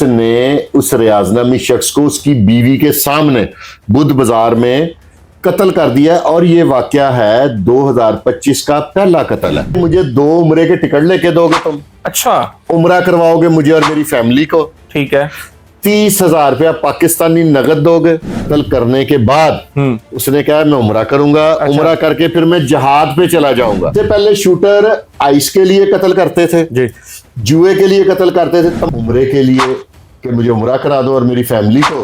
उसने उस रियाजनामी शख्स को उसकी बीवी के सामने बुध बाजार में कत्ल कर दिया है। और ये वाकया है 2025 का पहला कत्ल है। मुझे 2 उम्रे के टिकट लेके दोगे तुम? अच्छा, उम्रा करवाओगे मुझे और मेरी फैमिली को। ठीक है। 30,000 रुपया पाकिस्तानी नगद दोगे। कत्ल करने के बाद उसने कहा मैं उम्रा करूंगा। अच्छा। उम्रा करके फिर मैं जहाद पे चला जाऊंगा। इससे पहले शूटर आइस के लिए कत्ल करते थे जी, जुए के लिए कत्ल करते थे। तब उम्रे के लिए कि मुझे उम्रा करा दो और मेरी फैमिली को,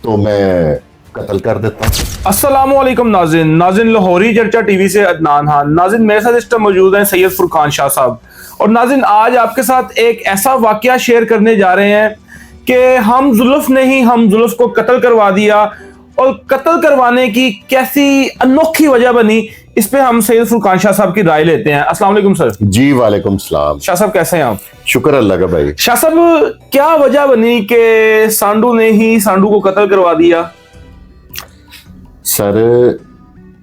तो मैं कत्ल कर देता हूँ। अस्सलामुअलैकुम नाज़िन लाहौरी चर्चा टीवी से अदनान खान। नाज़िन, मेरे साथ इस टाइम मौजूद हैं सैयद फुरकान शाह साहब। और नाज़िन, आज आपके साथ एक ऐसा वाकया शेयर करने जा रहे हैं कि हम जुल्फ ने ही हम जुल्फ को कत्ल करवा दिया, और कत्ल करवाने की कैसी अनोखी वजह बनी, इस पे हम सैयद फुरकान शाह साहब की राय लेते हैं। अस्सलाम वालेकुम सर। जी वालेकुम सलाम। शाह साहब कैसे हैं आप? शुक्र अल्लाह का भाई। शाह साहब, क्या वजह बनी कि सांडू ने ही सांडू को कत्ल करवा दिया? सर,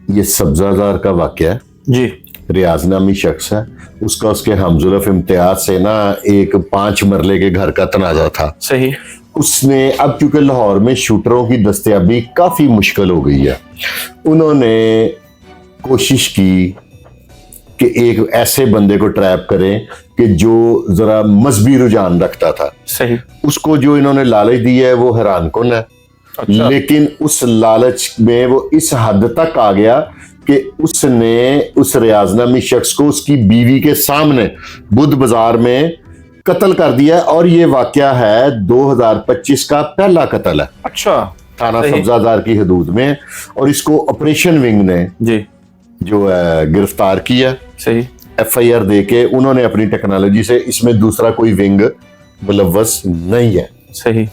ये सब्जादार का वाकया है। जी, रियाजनामी शख्स है, उसका उसके हमजुल्फ इम्तियाज से ना एक 5 मरले के घर का तनाजा था। सही। उसने अब चूंकि लाहौर में शूटरों की दस्तयाबी काफी मुश्किल हो गई है, उन्होंने कोशिश की कि एक ऐसे बंदे को ट्रैप करें कि जो जरा मजहबी रुझान रखता था। सही। उसको जो इन्होंने लालच दी है वो हैरानकुन है। अच्छा। लेकिन उस लालच में वो इस हद तक आ गया कि उसने उस रियाजनामी शख्स को उसकी बीवी के सामने बुध बाजार में कत्ल कर दिया है। और ये वाकया है 2025 का पहला कत्ल है। अच्छा। थाना सही। सब्जादार की हदूद में। और इसको ऑपरेशन विंग ने जी, जो है गिरफ्तार किया। सही। FIR दे के उन्होंने अपनी टेक्नोलॉजी से, इसमें दूसरा कोई विंग मुलव्वस नहीं है। सही।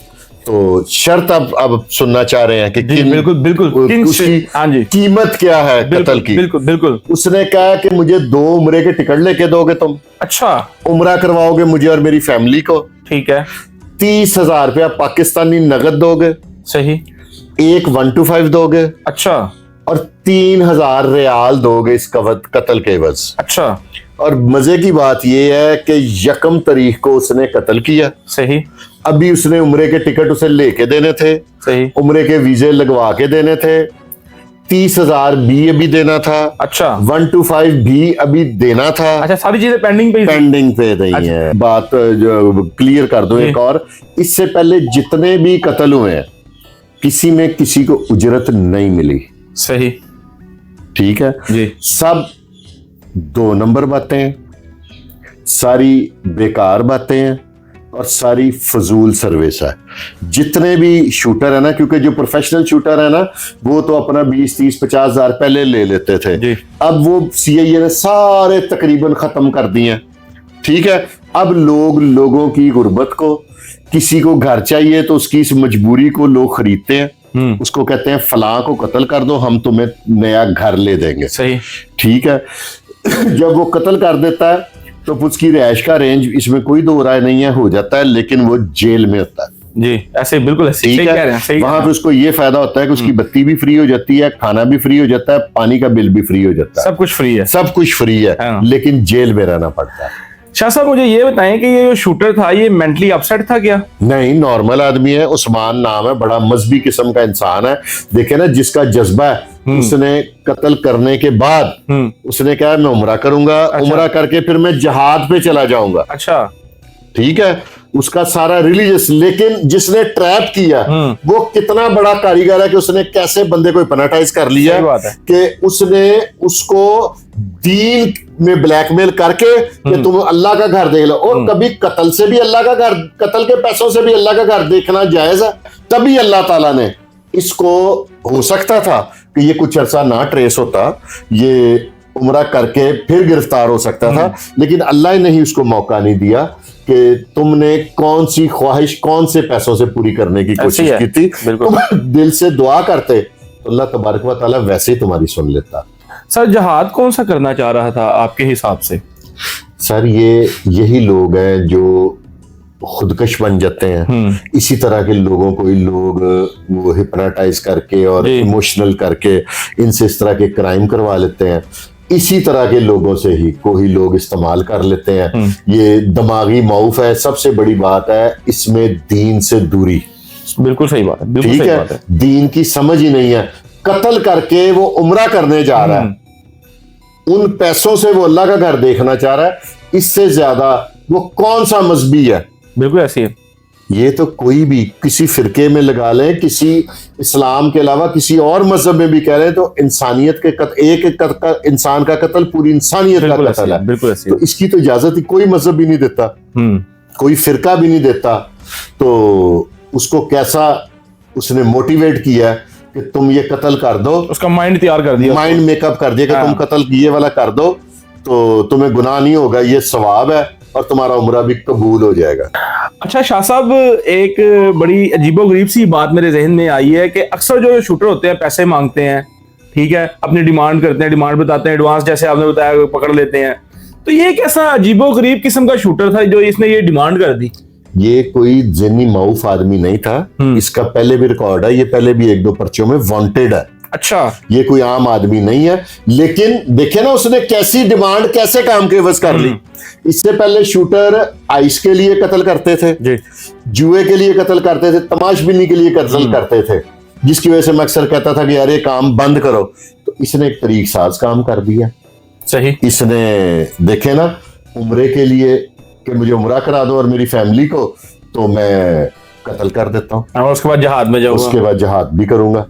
तो शर्त अब सुनना चाह रहे हैं कि बिल्कुल बिल्कुल, उसकी हाँ जी, कीमत क्या है कत्ल की। बिल्कुल बिल्कुल। उसने कहा कि मुझे 2 उम्रे के टिकट लेके दोगे तुम? अच्छा, उम्रा करवाओगे मुझे और मेरी फैमिली को। ठीक है। 30,000 रुपया पाकिस्तानी नगद दोगे। सही। एक 125 दोगे अच्छा। और 3,000 रियाल दोगे इस कत्ल के एवज। अच्छा। और मजे की बात यह है कि 1 तारीख को उसने कत्ल किया। सही। अभी उसने उम्रे के टिकट उसे लेके देने थे। सही। उम्रे के वीजे लगवा के देने थे। 30,000 भी अभी देना था। अच्छा। 125 भी अभी देना था। अच्छा, सारी चीजें पेंडिंग पे ही थी? पेंडिंग पे नहीं अच्छा। है। बात जो क्लियर कर दो एक और, इससे पहले जितने भी कत्ल हुए हैं किसी में किसी को उजरत नहीं मिली। सही। ठीक है जी। सब 2 नंबर बातें हैं, सारी बेकार बातें हैं और सारी फजूल सर्विस है। जितने भी शूटर है ना, क्योंकि जो प्रोफेशनल शूटर है ना वो तो अपना 20, 30, 50 हजार पहले ले लेते थे। जी। अब वो CIA ने सारे तकरीबन खत्म कर दिए हैं। ठीक है, अब लोगों की गुर्बत को, किसी को घर चाहिए तो उसकी इस मजबूरी को लोग खरीदते हैं। उसको कहते हैं फलां को कत्ल कर दो, हम तुम्हें नया घर ले देंगे। सही। ठीक है। जब वो कत्ल कर देता है तो उसकी रिहाइश का रेंज, इसमें कोई दो राय नहीं है, हो जाता है, लेकिन वो जेल में होता है। जी, ऐसे बिल्कुल ऐसे। ठीक सही कह रहे है। हैं, सही। वहां पे उसको ये फायदा होता है कि उसकी बत्ती भी फ्री हो जाती है, खाना भी फ्री हो जाता है, पानी का बिल भी फ्री हो जाता है, सब कुछ फ्री है। सब कुछ फ्री है। हाँ। लेकिन जेल में रहना पड़ता है। शाह साहब, मुझे ये बताएं कि ये जो शूटर था ये मेंटली अपसेट था क्या? नहीं, नॉर्मल आदमी है। उस्मान नाम है, बड़ा मजहबी किस्म का इंसान है। देखे ना, जिसका जज्बा है, उसने कत्ल करने के बाद उसने कहा मैं उम्रा करूंगा। अच्छा। उम्रा करके फिर मैं जहाद पे चला जाऊंगा। अच्छा। ठीक है, उसका सारा रिलीजियस। लेकिन जिसने ट्रैप किया वो कितना बड़ा कारीगर है कि उसने कैसे बंदे को हिप्नोटाइज कर लिया सही बात है। कि उसने उसको दीन में ब्लैकमेल करके कि तुम अल्लाह का घर देख लो। और कभी कत्ल से भी अल्लाह का घर, कत्ल के पैसों से भी अल्लाह का घर देखना जायज है। तभी अल्लाह ताला ने इसको, हो सकता था कि ये कुछ अरसा ना ट्रेस होता, ये उम्रा करके फिर गिरफ्तार हो सकता था, लेकिन अल्लाह ने ही उसको मौका नहीं दिया कि तुमने कौन सी ख्वाहिश कौन से पैसों से पूरी करने की कोशिश की थी। तुम दिल से दुआ करते तो अल्लाह तबारक व तआला वैसे ही तुम्हारी सुन लेता। सर, जहाद कौन सा करना चाह रहा था आपके हिसाब से? सर, यही लोग हैं जो खुदकश बन जाते हैं। इसी तरह के लोगों को ही लोग वो हिप्नोटाइज करके और इमोशनल करके इनसे इस तरह के क्राइम करवा लेते हैं। इसी तरह के लोगों से ही कोई लोग इस्तेमाल कर लेते हैं। ये दिमागी मौफ है, सबसे बड़ी बात है इसमें दीन से दूरी। बिल्कुल सही बात है, बिल्कुल ठीक सही है, बात है। दीन की समझ ही नहीं है। कत्ल करके वो उम्रा करने जा रहा है, उन पैसों से वो अल्लाह का घर देखना चाह रहा है, इससे ज्यादा वो कौन सा मजहबी है? बिल्कुल ऐसी है। ये तो कोई भी किसी फिरके में लगा ले, किसी इस्लाम के अलावा किसी और मजहब में भी कह रहे हैं तो इंसानियत के एक इंसान का कत्ल पूरी इंसानियत का कत्ल है। बिल्कुल ऐसी तो इसकी तो इजाजत ही कोई मजहब भी नहीं देता, कोई फिरका भी नहीं देता। तो उसको कैसा उसने मोटिवेट किया कि तुम ये कत्ल कर दो, उसका माइंड तैयार कर दिया, माइंड मेकअप कर दिया कि तुम कत्ल ये वाला कर दो तो तुम्हें गुनाह नहीं होगा, ये सवाब है और तुम्हारा उम्रा भी कबूल हो जाएगा। अच्छा शाह साहब, एक बड़ी अजीबोगरीब सी बात मेरे जहन में आई है कि अक्सर जो शूटर होते हैं पैसे मांगते हैं, ठीक है, अपनी डिमांड करते हैं, डिमांड बताते हैं, एडवांस जैसे आपने बताया पकड़ लेते हैं। तो ये एक ऐसा अजीबोगरीब किस्म का शूटर था जो इसने ये डिमांड कर दी। ये कोई जिन्नी माउफ आदमी नहीं था, इसका पहले भी रिकॉर्ड है, ये पहले भी 1-2 पर्चियों में वांटेड है। अच्छा, ये कोई आम आदमी नहीं है। लेकिन देखे ना उसने कैसी डिमांड कैसे काम के एवज कर ली। इससे पहले शूटर आइस के लिए कत्ल करते थे जी, जुए के लिए कत्ल करते थे, तमाशबीनी के लिए कत्ल करते थे, जिसकी वजह से मैं अक्सर कहता था कि यार ये काम बंद करो। तो इसने एक तरीक साज काम कर दिया। सही। इसने देखे ना उम्रे के लिए कि मुझे उम्रा करा दो और मेरी फैमिली को, तो मैं कत्ल कर देता हूँ और उसके बाद जहाद में जाऊंगा, उसके बाद जहाद भी करूंगा।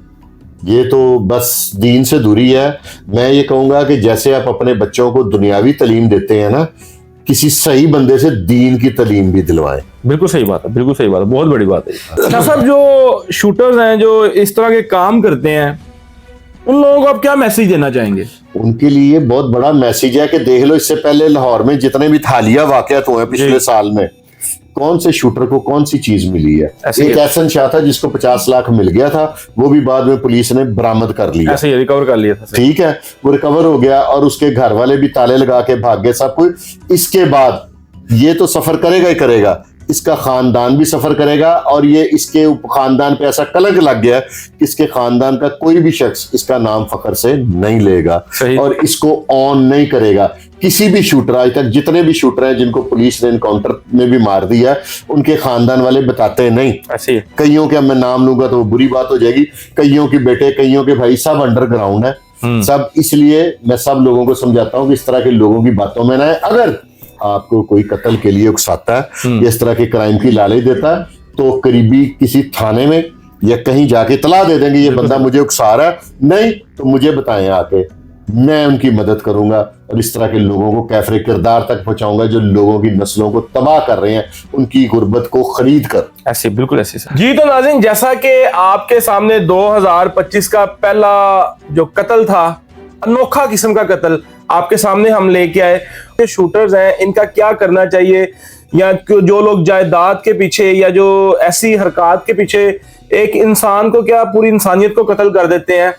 ये तो बस दीन से दूरी है। मैं ये कहूंगा कि जैसे आप अपने बच्चों को दुनियावी तालीम देते हैं ना, किसी सही बंदे से दीन की तालीम भी दिलवाएं। बिल्कुल सही बात है, बिल्कुल सही बात है, बहुत बड़ी बात है। अच्छा साहब, जो शूटर्स हैं जो इस तरह के काम करते हैं, उन लोगों को आप क्या मैसेज देना चाहेंगे? उनके लिए बहुत बड़ा मैसेज है कि देख लो, इससे पहले लाहौर में जितने भी थालिया वाकयात हुए पिछले साल में, कौन से शूटर को कौन सी चीज मिली है? एक एहसन शाह था जिसको 50 लाख मिल गया था, वो भी बाद में पुलिस ने बरामद कर लिया, ऐसे ही रिकवर कर लिया था। ठीक है, वो रिकवर हो गया और उसके घर वाले भी ताले लगा के भाग गए सब कुछ। इसके बाद ये तो सफर करेगा ही करेगा, इसका खानदान भी सफर करेगा और ये इसके खानदान पे ऐसा कलंक लग गया कि इसके खानदान का कोई भी शख्स इसका नाम फखर से नहीं लेगा और इसको ऑन नहीं करेगा। किसी भी शूटर, आज तक जितने भी शूटर हैं जिनको पुलिस ने एनकाउंटर में भी मार दिया, उनके खानदान वाले बताते नहीं। ऐसे कईयों के मैं नाम लूंगा तो बुरी बात हो जाएगी, कईयों के बेटे, कईयों के भाई, सब अंडरग्राउंड है सब। इसलिए मैं सब लोगों को समझाता हूँ कि इस तरह के लोगों की बातों में ना है। अगर आपको कोई कत्ल के लिए उकसाता है या इस तरह के क्राइम की लालच देता है, तो करीबी किसी थाने में या कहीं जाके इतला दे देंगे ये बंदा मुझे उकसा रहा है, नहीं तो मुझे बताएं आके, मैं उनकी मदद करूंगा और इस तरह के लोगों को कैफरे किरदार तक पहुंचाऊंगा जो लोगों की नस्लों को तबाह कर रहे हैं, उनकी गुर्बत को खरीद कर। ऐसे, बिल्कुल ऐसे सर। जी, तो नाज़रीन, जैसा कि आपके सामने 2025 का पहला जो कत्ल था, अनोखा किस्म का कत्ल आपके सामने हम लेके आए। शूटर्स हैं, इनका क्या करना चाहिए, या जो लोग जायदाद के पीछे या जो ऐसी हरकत के पीछे एक इंसान को, क्या पूरी इंसानियत को कत्ल कर देते हैं,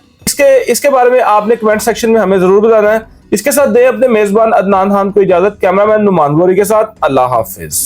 इसके बारे में आपने कमेंट सेक्शन में हमें जरूर बताना है। इसके साथ दे अपने मेजबान अदनान खान को इजाजत। कैमरामैन नुमान गोरी के साथ अल्लाह हाफिज।